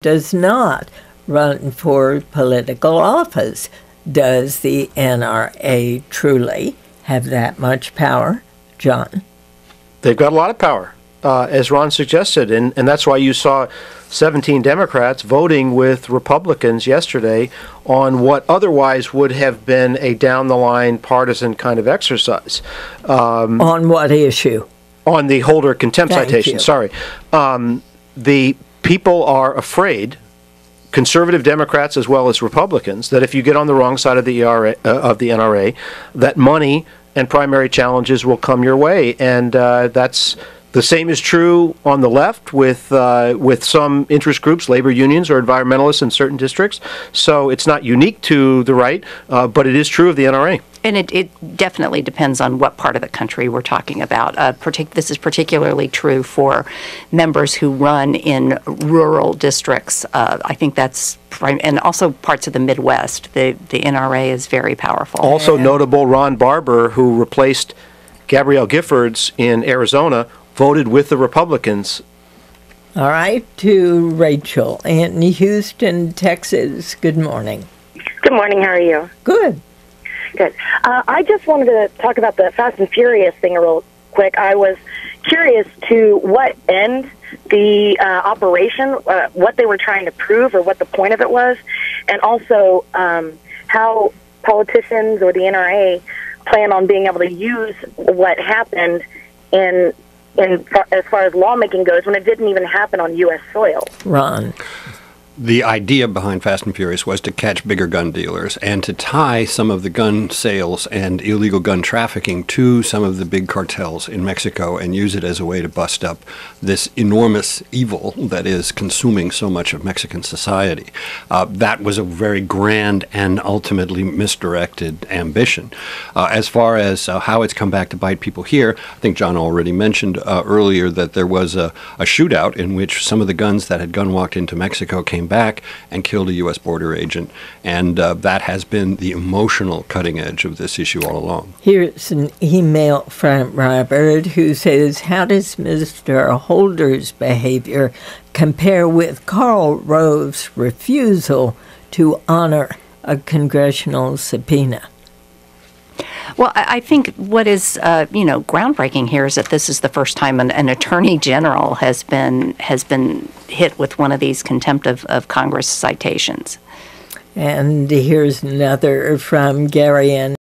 does not run for political office. Does the NRA truly have that much power, John? They've got a lot of power, as Ron suggested, and that's why you saw 17 Democrats voting with Republicans yesterday on what otherwise would have been a down-the-line partisan kind of exercise. On what issue? On the Holder contempt citation, sorry. The people are afraid, conservative Democrats as well as Republicans, that if you get on the wrong side of the NRA, that money and primary challenges will come your way, and that's the same is true on the left with some interest groups, labor unions or environmentalists in certain districts. So it's not unique to the right, but it is true of the NRA. And it definitely depends on what part of the country we're talking about. This is particularly true for members who run in rural districts. I think that's and also parts of the Midwest. The NRA is very powerful. Also notable, Ron Barber, who replaced Gabrielle Giffords in Arizona, voted with the Republicans. All right, to Rachel in Houston, Texas. Good morning. Good morning. How are you? Good. Good. I just wanted to talk about the Fast and Furious thing real quick. I was curious to what end the operation, what they were trying to prove or what the point of it was, and also how politicians or the NRA plan on being able to use what happened as far as lawmaking goes when it didn't even happen on U.S. soil. Ron. The idea behind Fast and Furious was to catch bigger gun dealers and to tie some of the gun sales and illegal gun trafficking to some of the big cartels in Mexico and use it as a way to bust up this enormous evil that is consuming so much of Mexican society. That was a very grand and ultimately misdirected ambition. As far as how it's come back to bite people here, I think John already mentioned earlier that there was a shootout in which some of the guns that had gun-walked into Mexico came back and killed a U.S. border agent, and that has been the emotional cutting edge of this issue all along. Here's an email from Robert who says, how does Mr. Holder's behavior compare with Karl Rove's refusal to honor a congressional subpoena? Well, I think what is groundbreaking here is that this is the first time an attorney general has been hit with one of these contempt of Congress citations. And here's another from Gary N.